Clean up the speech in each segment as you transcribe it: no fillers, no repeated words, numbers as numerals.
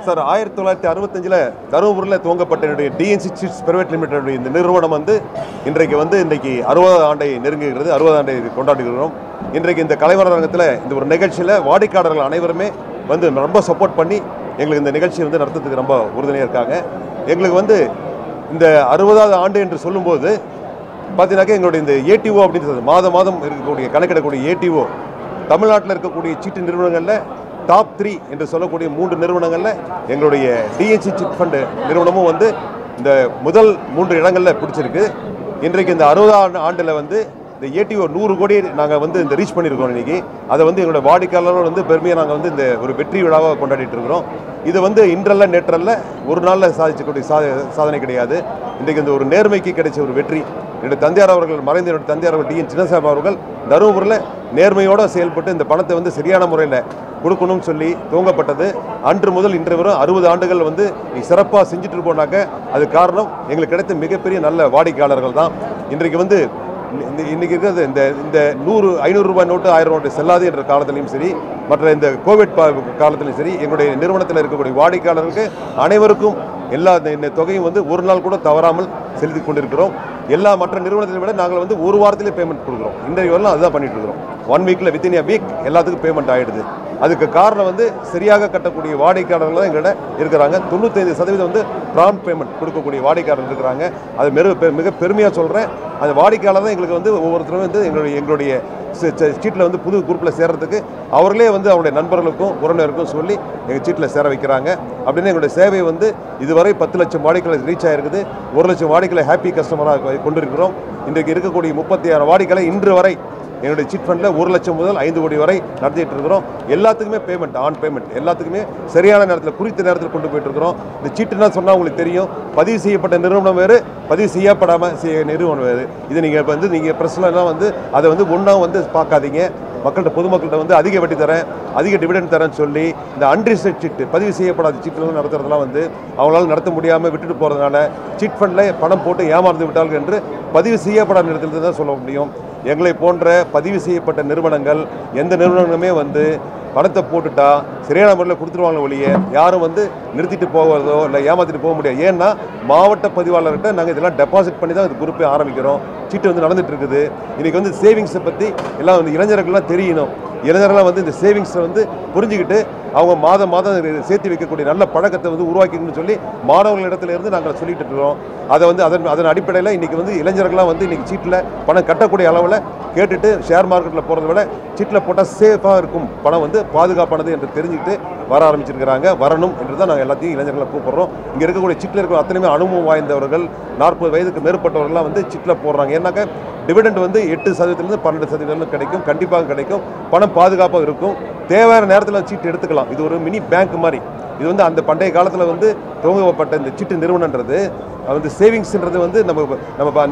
Sir 1965 தருமபுரியில் துவங்கப்பட்ட என்னுடைய டிஎன்சி சிட்ஸ் பிரைவேட் லிமிடெட் இந்த நிறுவனம் வந்து இன்றைக்கு 60 ஆண்டை நெருங்குகிறது, 60 ஆண்டை கொண்டாடுகிறோம். இன்றைக்கு இந்த கலைவரங்கத்தில் இந்த ஒரு நிகழ்ச்சியில் வாடிக்கையாளர்கள் அனைவருமே ரொம்ப சப்போர்ட் பண்ணி எங்களுக்கு இந்த நிகழ்ச்சியை நடத்துறதுக்கு ரொம்ப உறுதுணையாக இருக்காங்க. எங்களுக்கு இந்த 60வது ஆண்டு என்று சொல்லும்போது பார்த்தீங்கன்னாக்கா எங்களுடைய இந்த ஏடிஓ அப்படின்றது மாதம் இருக்கக்கூடிய கணக்கிடக்கூடிய ஏடிஓ தமிழ்நாட்டில் இருக்கக்கூடிய சீட்டு நிறுவனங்களில் டாப் 3 என்று சொல்லக்கூடிய 3 நிறுவனங்களில் எங்களுடைய டிஎன்சி சிட் ஃபண்டு நிறுவனமும் இந்த முதல் 3 இடங்களில் பிடிச்சிருக்கு. இன்றைக்கு இந்த 60 ஆண்டில் இந்த ஏடிஓ 100 கோடி நாங்கள் இந்த ரீச் பண்ணியிருக்கோம். இன்றைக்கி அதை எங்களோட வாடிக்கையாளர்கள் பெருமையாக நாங்கள் இந்த ஒரு வெற்றி விழாவாக கொண்டாடிட்டு இருக்கிறோம். இது இன்றல்ல நேற்றல்ல ஒரு நாளில் சாதிக்கக்கூடிய சாதனை கிடையாது. இன்றைக்கு இந்த ஒரு நேர்மைக்கு கிடைச்ச ஒரு வெற்றி. என்னுடைய தந்தையார் அவர்கள், மறைந்த என்னுடைய தந்தையார் அவர்கள் டிஎன் சின்னசாமி அவர்கள் தருமபுரியில் நேர்மையோடு செயல்பட்டு இந்த பணத்தை சரியான முறையில் கொடுக்கணும்னு சொல்லி துவங்கப்பட்டது. அன்று முதல் இன்று வரும் 60 ஆண்டுகள் சிறப்பாக செஞ்சுட்டு இருக்கோம்னாக்க அது காரணம் எங்களுக்கு கிடைத்த மிகப்பெரிய நல்ல வாடிக்கையாளர்கள் தான். இன்றைக்கு இன்னைக்கு இருக்கிறது இந்த 500 ரூபாய் நோட்டு 1000 நோட்டு செல்லாது என்ற காலத்திலையும் சரி, மற்ற இந்த கோவிட் காலத்திலையும் சரி, எங்களுடைய நிறுவனத்தில் இருக்கக்கூடிய வாடிக்கையாளர்களுக்கு அனைவருக்கும் எல்லா இந்த தொகையும் ஒரு நாள் கூட தவறாமல் செலுத்தி கொண்டிருக்கிறோம். எல்லா மற்ற நிறுவனத்தை விட நாங்கள் ஒரு வாரத்திலே பேமெண்ட் கொடுக்குறோம். இன்றைய வரலாம் அதுதான் பண்ணிட்டு இருக்கிறோம். 1 வீக்கில் வித்தின் a வீக் எல்லாத்துக்கும் பேமெண்ட் ஆகிடுது. அதுக்கு காரணம் சரியாக கட்டக்கூடிய வாடிக்கையாளர்கள் தான் எங்கள்கிட்ட இருக்கிறாங்க. 95% ப்ராம்ப்ட் பேமெண்ட் கொடுக்கக்கூடிய வாடிக்கையாளர்கள் இருக்கிறாங்க. அது மிக பெருமையாக சொல்கிறேன். அந்த வாடிக்கையாளர் தான் எங்களுக்கு ஒவ்வொருத்தரும் எங்களுடைய சீட்டில் புது குரூப்பில் சேர்றதுக்கு அவர்களே அவருடைய நண்பர்களுக்கும் உறவினருக்கும் சொல்லி எங்கள் சீட்டில் சேர வைக்கிறாங்க. அப்படின்னு எங்களுடைய சேவை இதுவரை 10 லட்சம் வாடிக்கையாளர் ரீச் ஆகிருக்குது. 1 லட்சம் வாடிக்கையாளர் ஹாப்பி கஸ்டமராக கொண்டிருக்கிறோம். இன்றைக்கு இருக்கக்கூடிய 36 வாடிக்கையாளர் இன்று வரை என்னுடைய சிட் ஃபண்டில் 1 லட்சம் முதல் 5 கோடி வரை நடத்திட்டு இருக்கிறோம். எல்லாத்துக்குமே பேமெண்ட் ஆன் பேமெண்ட், எல்லாத்துக்குமே சரியான நேரத்தில் குறித்த நேரத்தில் கொண்டு போயிட்டு இருக்கிறோம். இந்த சீட்டுன்னா சொன்னால் உங்களுக்கு தெரியும், பதிவு செய்யப்பட்ட நிறுவனம் வேறு, பதிவு செய்யப்படாமல் நிறுவனம் வேறு. இது நீங்கள் நீங்கள் ப்ரெஸ்லாம் அதை ஒன்றா பார்க்காதீங்க. பொதுமக்கள்கிட்ட அதிக வட்டி தரேன், அதிக டிவிடெண்ட் தரேன்னு சொல்லி இந்த அன்ரிஜிஸ்டர்ட் சீட்டு, பதிவு செய்யப்படாத சீட்டுகள் நடத்துறதுலாம் அவங்களால நடத்த முடியாமல் விட்டுட்டு போகிறதுனால சிட் ஃபண்டில் பணம் போட்டு ஏமாந்து விட்டார்கள் என்று பதிவு செய்யப்படாத நேரத்தில் தான் சொல்ல முடியும். எங்களை போன்ற பதிவு செய்யப்பட்ட நிறுவனங்கள் எந்த நிறுவனங்களுமே பணத்தை போட்டுட்டா சரியான முறையில் கொடுத்துருவாங்க ஒழிய யாரும் நிறுத்திட்டு போகிறதோ இல்லை ஏமாற்றிட்டு போக முடியாது. ஏன்னா மாவட்ட பதிவாளர்கிட்ட நாங்கள் இதெல்லாம் டெபாசிட் பண்ணி தான் இந்த குரூப்பே ஆரம்பிக்கிறோம். சீட்டு நடந்துட்டு இருக்குது. இன்றைக்கி சேவிங்ஸை பற்றி எல்லாம் இளைஞர்கள்லாம் தெரியணும். இளைஞர்கள்லாம் இந்த சேவிங்ஸை புரிஞ்சுக்கிட்டு அவங்க மாதம் சேர்த்து வைக்கக்கூடிய நல்ல பழக்கத்தை உருவாக்கிக்கணும்னு சொல்லி மாணவர்களிடத்துல இருந்து நாங்கள் சொல்லிட்டு இருக்கிறோம். அதை அதன் அடிப்படையில் இன்றைக்கி இளைஞர்கள்லாம் இன்றைக்கி சீட்டில் பணம் கட்டக்கூடிய அளவில் கேட்டுட்டு ஷேர் மார்க்கெட்டில் போகிறத விட சீட்டில் போட்டால் சேஃபாக இருக்கும், பணம் பாதுகாப்பானது என்று தெரிஞ்சுக்கிட்டு வர ஆரம்பிச்சிருக்கிறாங்க. வரணும் என்று தான் நாங்கள் எல்லாத்தையும் இளைஞர்களை கூப்பிட்றோம். இங்கே இருக்கக்கூடிய சீட்டில் இருக்கிற அத்தனையுமே அனுபவம் வாய்ந்தவர்கள், 40 வயதுக்கு மேற்பட்டவர்கள்லாம் சீட்டில் போடுறாங்க. ஏன்னாக்கா டிவிடெண்ட் 8% 12% கிடைக்கும், கண்டிப்பாக கிடைக்கும். பணம் பாதுகாப்பாக இருக்கும். தேவையான நேரத்தில் சீட்டு எடுத்துக்கலாம். இது ஒரு மினி பேங்க் மாதிரி. இது அந்த பண்டைய காலத்தில் துவங்கப்பட்ட இந்த சீட்டு நிறுவனன்றது சேவிங்ஸ்ன்றது நம்ம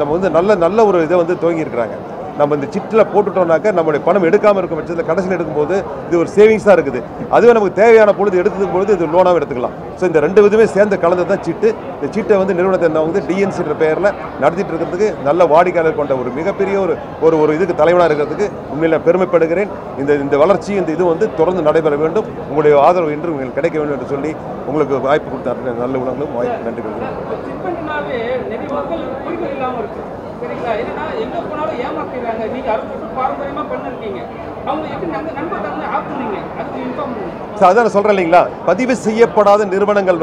நல்ல ஒரு இதை துவங்கி இருக்கிறாங்க. நம்ம இந்த சீட்டில் போட்டுட்டோம்னாக்க நம்மளுடைய பணம் எடுக்காமல் இருக்கும் பட்சத்தில் கடைசியில் எடுக்கும்போது இது ஒரு சேவிங்ஸாக இருக்குது. அதுவே நமக்கு தேவையான பொழுது எடுத்துக்கும் பொழுது இது லோனாகவும் எடுத்துக்கலாம். ஸோ இந்த 2 விதமே சேர்ந்து கலந்து தான் சீட்டு. இந்த சீட்டை நிறுவனத்தை நான் டிஎன்சின்ற பெயரில் நடத்திட்டு இருக்கிறதுக்கு நல்ல வாடிக்கையாளர் கொண்ட ஒரு மிகப்பெரிய ஒரு இதுக்கு தலைவனாக இருக்கிறதுக்கு உண்மையில் நான் பெருமைப்படுகிறேன். இந்த வளர்ச்சி இந்த இது தொடர்ந்து நடைபெற வேண்டும். உங்களுடைய ஆதரவு என்று உங்களுக்கு கிடைக்க வேண்டும் என்று சொல்லி உங்களுக்கு வாய்ப்பு கொடுத்தாரு. நல்ல உணவுகளும் வாய்ப்பு நன்றி கொள்கிறேன். சரிங்களா? ஏன்னா எங்கே போனாலும் ஏமாத்திடுறாங்க. நீங்கள் 60 பாரம்பரியமாக பண்ணிருக்கீங்க, அவங்க எப்படி நண்பர்கள் ஆக்குனீங்க, அதுக்கு இன்ஃபார்ம் பண்ணுங்க. சார் அதான் சொல்கிறேன் இல்லைங்களா, பதிவு செய்யப்படாத நிறுவனங்கள்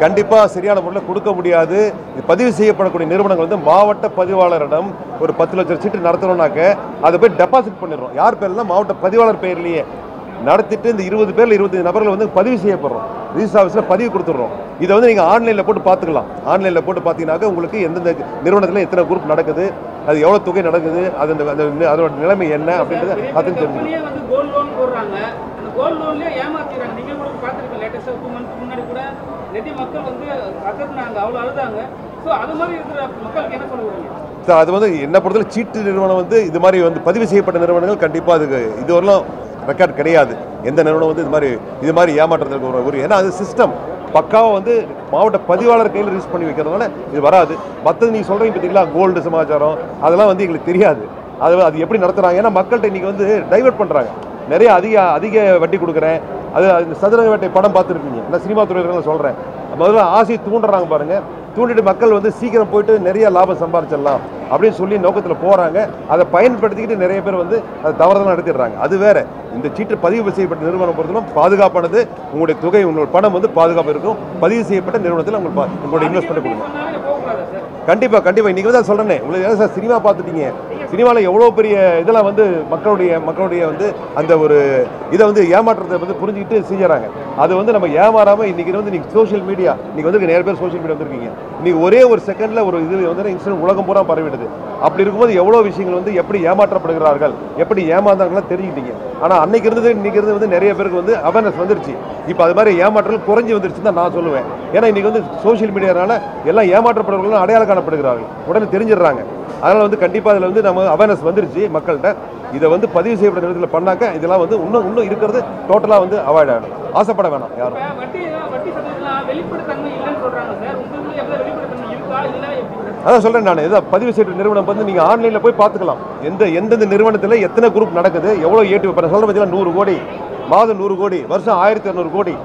கண்டிப்பாக சரியான முறையில் கொடுக்க முடியாது. பதிவு செய்யப்படக்கூடிய நிறுவனங்கள் மாவட்ட பதிவாளரிடம் ஒரு 10 லட்சம் சீட்டு நடத்தணும்னாக்க அதை போய் டெபாசிட் பண்ணிடுறோம். யார் பேர்லாம் மாவட்ட பதிவாளர் பேர்லேயே நடத்திட்டு இந்த 20 பேரில் 25 நபர்கள் பதிவு செய்யப்படுறோம். ரிஜிஸ்டர் ஆஃபீஸில் பதிவு கொடுத்துட்றோம். இதை நீங்கள் ஆன்லைனில் போட்டு பார்த்துக்கலாம். ஆன்லைனில் போட்டு பார்த்தீங்கன்னாக்க உங்களுக்கு எந்தெந்த நிறுவனத்தில் எத்தனை குரூப் நடக்குது, அது எவ்வளோ தொகை நடக்குது, அதோட நிலைமை என்ன அப்படின்றது அதுன்னு தெரிஞ்சுக்கலாம். கோல்ட் லோன் போடுறாங்க, அந்த கோல்ட் லோன்லேயே ஏமாத்திடுறாங்க. நீங்கள் கூட பார்த்துருக்கீங்க, லேட்டஸ்ட்டாக 2 மந்த்ஸ் முன்னாடி கூட நிறைய மக்கள் அகத்துனாங்க, அவ்வளோ அழுதாங்க. ஸோ அது மாதிரி இருக்கிற மக்களுக்கு என்ன சொல்லுவாங்க சார்? அது என்ன பொறுத்தவரை சீட்டு நிறுவனம் இது மாதிரி பதிவு செய்யப்பட்ட நிறுவனங்கள் கண்டிப்பாக அதுக்கு இதுவரையிலும் ரெக்கார்ட் கிடையாது. எந்த நிறுவனம் இது மாதிரி ஏமாற்றத்துக்கு ஒரு ஏன்னா அது சிஸ்டம் பக்காவாக மாவட்ட பதிவாளர் கையில் ரிஜிஸ்டர் பண்ணி வைக்கிறதுனால இது வராது. மற்றது நீங்கள் சொல்கிறீங்க பார்த்தீங்களா, கோல்டு சமாச்சாரம் அதெல்லாம் எங்களுக்கு தெரியாது. அது எப்படி நடத்துகிறாங்க. ஏன்னா மக்கள்கிட்ட இன்றைக்கி டைவர்ட் பண்ணுறாங்க. நிறைய அதிக வட்டி கொடுக்குறேன், அது இந்த சதுரங்க வேட்டை படம் பார்த்துருப்பீங்க, நான் சினிமா துறையில சொல்கிறேன். முதல்ல ஆசையை தூண்டுறாங்க பாருங்கள், தூண்டிட்டு மக்கள் வந்து சீக்கிரம் போயிட்டு நிறைய லாபம் சம்பாதிச்சிடலாம் அப்படின்னு சொல்லி நோக்கத்தில் போகிறாங்க. அதை பயன்படுத்திக்கிட்டு நிறைய பேர் வந்து அதை தவறுதலாக நடத்திடுறாங்க. அது வேற. இந்த சீட்டு பதிவு செய்யப்பட்ட நிறுவனம் பொறுத்தவரை பாதுகாப்பானது. உங்களுடைய தொகை, உங்களோட பணம் வந்து பாதுகாப்பு இருக்கும். பதிவு செய்யப்பட்ட நிறுவனத்தில் உங்களோட இன்வெஸ்ட்மெண்ட் கொடுங்க. கண்டிப்பாக இன்றைக்கி தான் சொல்கிறேனே, உங்களுக்கு சார் சினிமா பார்த்துட்டீங்க, சினிமாவில் எவ்வளோ பெரிய இதெல்லாம் வந்து மக்களுடைய வந்து அந்த ஒரு இதை வந்து ஏமாற்றத்தை வந்து புரிஞ்சுக்கிட்டு செஞ்சுறாங்க. அது வந்து நம்ம ஏமாறாமல் இன்றைக்கி வந்து நீங்கள் சோஷியல் மீடியா, இன்றைக்கி வந்து நிறைய பேர் சோஷியல் மீடியா வந்துருக்கீங்க, இன்றைக்கி ஒரே ஒரு செகண்டில் ஒரு இது வந்து இன்சிடென்ட் உலகம் பூரா பரவிடுது. அப்படி இருக்கும்போது எவ்வளோ விஷயங்கள் வந்து எப்படி ஏமாற்றப்படுகிறார்கள், எப்படி ஏமாந்தாங்கலாம் தெரிஞ்சுக்கிட்டீங்க. ஆனால் அன்னைக்கு இருந்தது இன்றைக்கி இருந்து வந்து நிறைய பேருக்கு வந்து அவேர்னஸ் வந்துருச்சு. இப்போ அது மாதிரி ஏமாற்றல் குறைஞ்சி வந்துருச்சுன்னு தான் நான் சொல்லுவேன். ஏன்னா இன்றைக்கி வந்து சோஷியல் மீடியானால எல்லாம் ஏமாற்றப்படுறவங்களும் அடையாளம் காணப்படுகிறார்கள், உடனே தெரிஞ்சிடுறாங்க. அதனால் வந்து கண்டிப்பாக அதில் வந்து நம்ம அவேர்னஸ் வந்துருச்சு மக்கள்கிட்ட. இதை வந்து பதிவு செய்யப்பட்ட நேரத்தில் பண்ணாக்க இதெல்லாம் வந்து இன்னும் இருக்கிறது டோட்டலாக வந்து அவாய்ட் ஆகிடும். ஆசைப்பட வேணாம் யாரும். அதான் சொல்கிறேன் நான், இதை பதிவு செய்யப்பட்ட நிறுவனம் வந்து நீங்கள் ஆன்லைனில் போய் பார்த்துக்கலாம். எந்தெந்த நிறுவனத்தில் எத்தனை குரூப் நடக்குது, எவ்வளோ ஏட்டு இப்போ சொல்கிற பற்றிலாம் 100 கோடி, மாதம் 100 கோடி, வருஷம் 1200 கோடி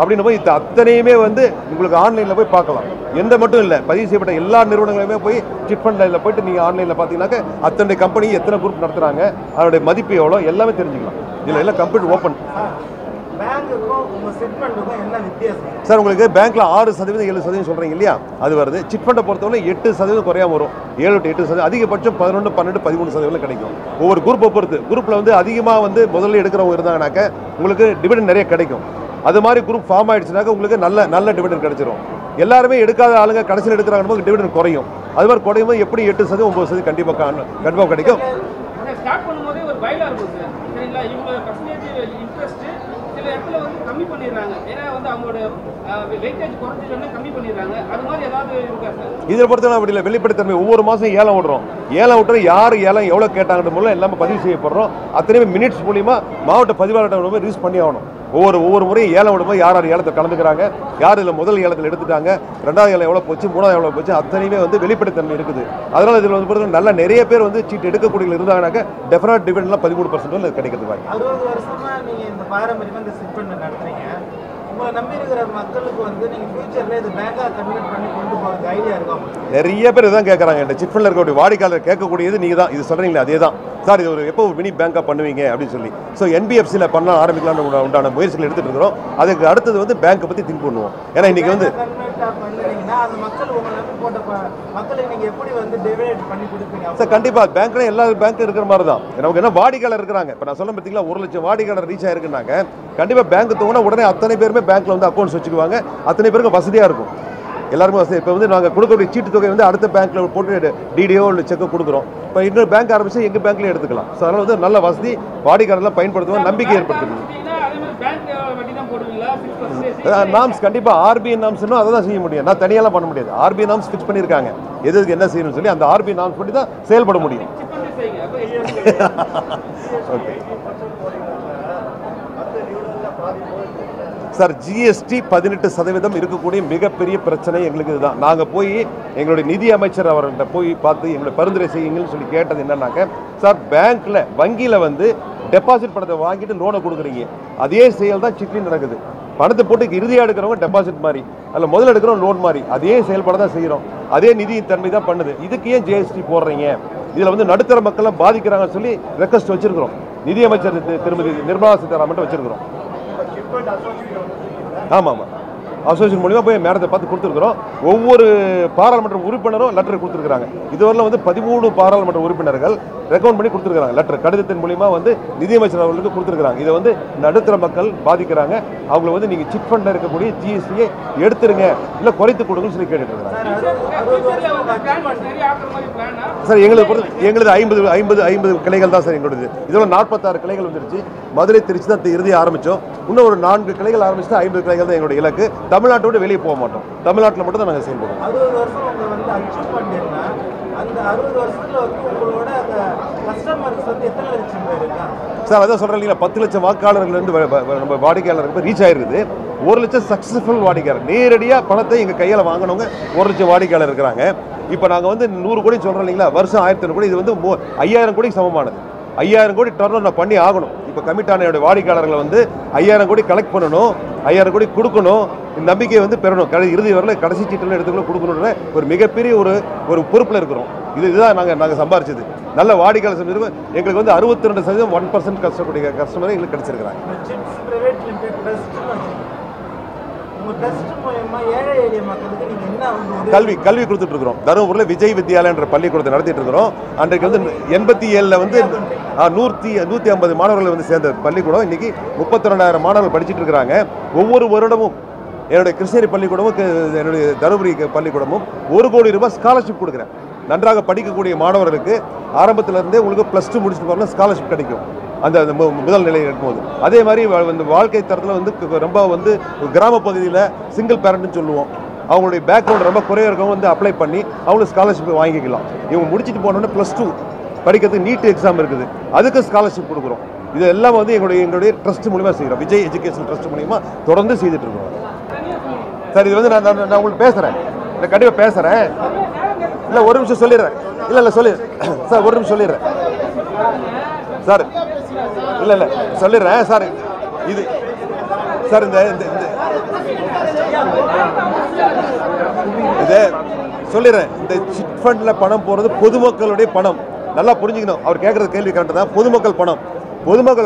அப்படின்னு போய் இது அத்தனையுமே வந்து உங்களுக்கு ஆன்லைனில் போய் பார்க்கலாம். எந்த மட்டும் இல்லை, பதிவு செய்யப்பட்ட எல்லா நிறுவனங்களுமே போய் சிட் ஃபண்ட் லைனில் போயிட்டு நீங்கள் ஆன்லைனில் பார்த்தீங்கன்னாக்க அத்தனை கம்பெனி எத்தனை குரூப் நடத்துகிறாங்க, அதனுடைய மதிப்பு எவ்வளோ எல்லாமே தெரிஞ்சுக்கலாம். இதில் எல்லாம் கம்ப்யூட்டர் ஓப்பன். சார் உங்களுக்கு பேங்க்ல 6% 7% சொல்றீங்க இல்லையா, அது வருது. சிட் ஃபண்டை பொறுத்தவரை 8% குறையாம வரும். 7 to 8%, அதிகபட்சம் 11, 12, 13% கிடைக்கும். ஒவ்வொரு குரூப்பை பொறுத்து. குரூப்ல வந்து அதிகமாக வந்து முதல்ல எடுக்கிறவங்க இருந்தாங்கனாக்க உங்களுக்கு டிவிடெண்ட் நிறைய கிடைக்கும். அது மாதிரி குரூப் ஃபார்ம் ஆயிடுச்சுனாக்க உங்களுக்கு நல்ல டிவிடெண்ட் கிடைச்சிரும். எல்லாருமே எடுக்காத ஆளுங்க கடைசியில் எடுக்கிறாங்க, டிவிடெண்ட் குறையும். அது மாதிரி குறையும் போது எப்படி 8%, 9% கண்டிப்பாக கிடைக்கும். சில இடத்துல வந்து கம்மி பண்ணிடுறாங்க, ஏன்னா வந்து அவங்களோட வெயிட்டேஜ் குறைஞ்சிட்டோம்னா கம்மி பண்ணிடுறாங்க. அது மாதிரி ஏதாவது இருக்கா சார்? இதில் பொறுத்தவரை அப்படி இல்லை. வெளிப்படைத்தன்மை ஒவ்வொரு மாதம் ஏலம் விடுறோம். ஏலம் விட்டுற யார் ஏலம் எவ்வளோ கேட்டாங்கன்ற மூலம் எல்லாமே பதிவு செய்யப்படுறோம். அத்தனையுமே மினிட்ஸ் மூலிமா மாவட்ட பதிவாளர்கிட்ட ரிலீஸ் பண்ணி ஆகணும். ஒவ்வொரு முறையும் ஏலம் விடும்போது யார் ஏலத்தை கலந்துக்கிறாங்க, யார் இதில் முதல் ஏலத்தில் எடுத்துட்டாங்க, 2வது ஏலம் எவ்வளோ போச்சு, 3வது எவ்வளோ போச்சு, அத்தனையுமே வந்து வெளிப்படைத்தன்மை இருக்குது. அதனால் இதில் வந்து பொறுத்தவரை நல்ல நிறைய பேர் வந்து சீட்டு எடுக்கக்கூடிய இருந்தாங்கனாக்க டெஃபினட் டிவிடெண்ட்லாம் 13% கிடைக்கிறது வாய்ப்பு. 60 வருஷமா நீங்கள் இந்த பாரம்பரியமாக இந்த சிட் ஃபண்ட் நடத்துறீங்க. உங்களை நம்பி இருக்கிற மக்களுக்கு வந்து நீங்கள் ஃபியூச்சரில் இது பேங்காக கன்வெர்ட் பண்ணி கொண்டு போகிறதுக்கு ஐடியா இருக்கும். நிறைய பேர் இதான் கேட்குறாங்க. இந்த சிட் ஃபண்டில் இருக்கக்கூடிய வாடிக்கையாளர் கேட்கக்கூடியது நீங்கள் தான் இது சொல்கிறீங்களே, அதே தான் சார். இது ஒரு எப்போ மினி பேங்காக பண்ணுவீங்க அப்படின்னு சொல்லி. ஸோ NBFCயில் பண்ண ஆரம்பிக்கலாம்னு உண்டான முயற்சிகள் எடுத்துகிட்டு இருக்கிறோம். அதுக்கு அடுத்தது வந்து பேங்க்கை பற்றி திங்க் பண்ணுவோம். ஏன்னா இன்றைக்கி வந்து சார் கண்டிப்பாக பேங்க்ல எல்லா பேங்க்கும் இருக்கிற மாதிரி தான். நமக்கு என்ன வாடிக்கையாளர் இருக்கிறாங்க. இப்போ நான் சொல்ல பார்த்தீங்களா, 1 லட்சம் வாடிக்கையாளர் ரீச் ஆயிருக்குனாங்க கண்டிப்பாக பேங்க் தூங்கினா உடனே அத்தனை பேருமே பேங்க்ல வந்து அக்கௌண்ட்ஸ் வச்சுக்குவாங்க. அத்தனை பேருக்கு வசதியாக இருக்கும். எல்லாருமே வசதி. இப்போ வந்து நாங்கள் கொடுக்கக்கூடிய சீட்டு தொகை வந்து அடுத்த பேங்க்ல போட்டு டிடிஓ இல்லை செக்கோ கொடுக்குறோம். இப்போ இன்னொரு பேங்க் ஆரம்பிச்சு எங்கள் பேங்க்லேயே எடுத்துக்கலாம். ஸோ அதனால் வந்து நல்ல வசதி வாடிக்கையாளர்லாம் பயன்படுத்துவோம், நம்பிக்கை ஏற்படுத்துது. நாம்ஸ் கண்டிப்பாக RBI நாம்ஸ்னும் அதை தான் செய்ய முடியும். நான் தனியாலாம் பண்ண முடியாது. RBI நாம்ஸ் ஃபிக்ஸ் பண்ணியிருக்காங்க எதுக்கு என்ன செய்யணும்னு சொல்லி. அந்த RBI நாம்ஸ் படி தான் செயல்பட முடியும். ஓகே சார், GST 18% இருக்கக்கூடிய மிகப்பெரிய பிரச்சனை எங்களுக்கு இதுதான். நாங்கள் போய் எங்களுடைய நிதி அமைச்சர் அவர்கிட்ட போய் பார்த்து எங்களுடைய பரிந்துரை செய்யுங்கன்னு சொல்லி கேட்டது என்னன்னாக்க, சார் பேங்க்கில் வங்கியில் வந்து டெபாசிட் பணத்தை வாங்கிட்டு லோனை கொடுக்குறீங்க, அதே செயல் தான் சிட்லையும் நடக்குது. பணத்தை போட்டு இறுதியாக எடுக்கிறவங்க டெபாசிட் மாதிரி, அதில் முதல்ல எடுக்கிறோம் லோன் மாதிரி, அதே செயல்பாடு தான் செய்கிறோம். அதே நிதி தன்மை தான் பண்ணுது. இதுக்கு ஏன் GST போடுறீங்க? இதில் வந்து நடுத்தர மக்கள்லாம் பாதிக்கிறாங்கன்னு சொல்லி ரெக்வஸ்ட் வச்சிருக்கிறோம். நிதியமைச்சர் திருமதி நிர்மலா சீதாராமன் வச்சிருக்கிறோம். ஆமாம், அசோசியேஷன் மூலிமா போய் மேடத்தை பார்த்து கொடுத்துருக்குறோம். ஒவ்வொரு பாராளுமன்ற உறுப்பினரும் லெட்டர் கொடுத்துருக்காங்க. இதுவரையில் வந்து 13 பாராளுமன்ற உறுப்பினர்கள் ரெக்கமெண்ட் பண்ணி கொடுத்துருக்காங்க. லெட்டர் கடிதத்தின் மூலிமா வந்து நிதியமைச்சர் அவர்களுக்கு கொடுத்துருக்காங்க. இதை வந்து நடுத்தர மக்கள் பாதிக்கிறாங்க. அவங்களை வந்து நீங்கள் சிட் ஃபண்டில் இருக்கக்கூடிய GST எடுத்துருங்க, இல்லை குறைத்து கொடுங்கன்னு சொல்லி கேட்டுட்டு இருக்காங்க. சார் எங்களுது 50 கிளைகள் தான் சார் எங்களுது. இதோட 46 கிளைகள் வந்துருச்சு. மதுரை, திருச்சி தான் இறுதி ஆரம்பித்தோம். இன்னும் ஒரு 4 கிளைகள் ஆரம்பிச்சு 50 கிளைகள் தான் எங்களுடைய இலக்கு. தமிழ்நாட்டோடு வெளியே போக மாட்டோம். தமிழ்நாட்டில் மட்டும் தான் நாங்கள் செயல்படுவோம். 60 வருஷம் வந்து அச்சீவ் பண்ணிருந்தா அந்த 60 வருஷத்துல வந்து உங்களோட கஸ்டமர்ஸ் வந்து எத்தனை லட்சம் பேர் இருக்காங்க சார்? அதான் சொல்கிறேன் இல்லைங்களா, 10 லட்சம் வாக்காளர்கள்லேருந்து நம்ம வாடிக்கையாளருக்கு ரீச் ஆயிருக்குது. 1 லட்சம் சக்ஸஸ்ஃபுல் வாடிக்கையாளர் நேரடியாக பணத்தை எங்கள் கையில் வாங்கினவங்க 1 லட்சம் வாடிக்கையாளர் இருக்கிறாங்க. இப்போ நாங்கள் வந்து 100 கோடி சொல்கிறோம் இல்லைங்களா, வருஷம் 1500 கோடி. இது வந்து 5000 கோடிக்கு சமமானது. 5000 கோடி டர்ன் நான் பண்ணி ஆகணும். இப்போ கமிட் ஆன என்னுடைய வாடிக்கையாளர்களை வந்து 5000 கோடி கலெக்ட் பண்ணணும், 5000 கோடி கொடுக்கணும், இந்த நம்பிக்கையை வந்து பெறணும். இறுதி வரல கடைசி சீட்டில் எடுத்துக்கொள்ள கொடுக்கணுன்ற ஒரு மிகப்பெரிய ஒரு பொறுப்பில் இருக்கிறோம். இதுதான் நாங்கள் சம்பாரிச்சது. நல்ல வாடிக்கையாளர் சம்பந்தம் எங்களுக்கு வந்து 62% 1% கஷ்டக்கூடிய கஸ்டமரை எங்களுக்கு கிடைச்சிருக்கிறாங்க. கல்வி கொடுத்துட்டு இருக்கிறோம். தருமபுரியில் விஜய் வித்யாலயா என்ற பள்ளிக்கூடத்தை நடத்திட்டு இருக்கிறோம். அன்றைக்கு வந்து 87 வந்து 150 மாணவர்கள் வந்து சேர்ந்த பள்ளிக்கூடம் இன்னைக்கு 32,000 மாணவர்கள் படிச்சுட்டு இருக்கிறாங்க. ஒவ்வொரு வருடமும் என்னுடைய கிருஷ்ணகிரி பள்ளிக்கூடமும் என்னுடைய தருமபுரி பள்ளிக்கூடமும் 1 கோடி ரூபாய் ஸ்காலர்ஷிப் கொடுக்குறேன். நன்றாக படிக்கக்கூடிய மாணவர்களுக்கு ஆரம்பத்திலிருந்தே உங்களுக்கு +2 முடிச்சுட்டு போகணும் ஸ்காலர்ஷிப் கிடைக்கும் அந்த முதல் நிலையில் இருக்கும்போது. அதே மாதிரி வந்து வாழ்க்கை தரத்தில் வந்து ரொம்ப வந்து கிராம பகுதியில் சிங்கிள் பேரண்ட்னு சொல்லுவோம், அவங்களுடைய பேக்ரவுண்ட் ரொம்ப குறைய இருக்கவங்க வந்து அப்ளை பண்ணி அவங்களுக்கு ஸ்காலர்ஷிப் வாங்கிக்கலாம். இவங்க முடிச்சுட்டு போனோன்னே +2 படிக்கிறதுக்கு நீட் எக்ஸாம் இருக்குது, அதுக்கு ஸ்காலர்ஷிப் கொடுக்குறோம். இது எல்லாம் வந்து எங்களுடைய ட்ரஸ்ட் மூலிமா செய்கிறோம். விஜய் எஜுகேஷன் ட்ரஸ்ட் மூலிமா தொடர்ந்து செய்துட்டு இருக்கோம். சார் இது வந்து நான் உங்களுக்கு பேசுகிறேன், இல்லை கண்டிப்பாக பேசுகிறேன். இல்லை ஒரு நிமிஷம் சொல்லிடுறேன். இல்லை சொல்லிடுறேன் சார், ஒரு நிமிஷம் சொல்லிடுறேன் சார். இல்லை சொல்லிடுறேன் சார். இது சார் இந்த இது சொல்லிடுறேன். இந்த சிட் ஃபண்டில் பணம் போகிறது பொதுமக்களுடைய பணம். நல்லா புரிஞ்சுக்கணும். அவர் கேட்குறது கேள்வி கரெக்டாக தான். பொதுமக்கள்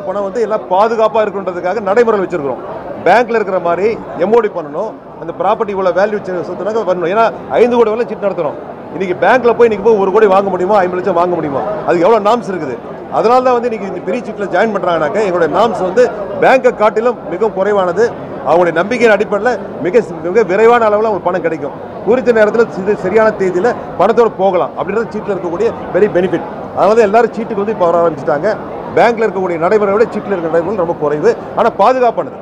பணம் வந்து எல்லாம் பாதுகாப்பாக இருக்குன்றதுக்காக நடைமுறை வச்சுருக்கிறோம். பேங்க்கில் இருக்கிற மாதிரி எம்ஓடி பண்ணணும், அந்த ப்ராப்பர்ட்டி இவ்வளோ வேல்யூ சொத்துனாக்க வரணும். ஏன்னா 5 கோடி வரலாம் சிட் நடத்துகிறோம். இன்றைக்கி பேங்க்கில் போய் இன்றைக்கி போய் 1 கோடி வாங்க முடியுமா, 50 லட்சம் வாங்க முடியுமா, அதுக்கு எவ்வளோ நாம்ஸ் இருக்குது. அதனால தான் வந்து இன்றைக்கி இந்த பெரிய சீட்டில் ஜாயின் பண்ணுறாங்கனாக்க எங்களுடைய நாம்ஸ் வந்து பேங்கை காட்டிலும் மிகவும் குறைவானது. அவங்களுடைய நம்பிக்கையின் அடிப்படையில் மிக விரைவான அளவில் அவங்களுக்கு பணம் கிடைக்கும். குறித்த நேரத்தில் சரியான தேதியில் பணத்தோடு போகலாம் அப்படின்றது சீட்டில் இருக்கக்கூடிய பெரிய பெனிஃபிட். அதனால தான் எல்லாரும் சீட்டுக்கு வந்து இப்போ வர ஆரம்பிச்சிட்டாங்க. பேங்க்கில் இருக்கக்கூடிய நடைமுறை விட சீட்டில் இருக்கிற நடைமுறை ரொம்ப குறைவு, ஆனால் பாதுகாப்பானது.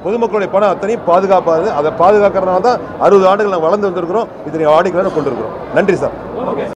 பொதுமக்களுடைய பணம் அத்தனையும் பாதுகாப்பானது. அதை பாதுகாக்கிறதுனால தான் 60 ஆண்டுகள் நாங்கள் வளர்ந்து வந்திருக்கிறோம். இதனை வாடிக்கையாளர் கொண்டு இருக்கிறோம். நன்றி சார்.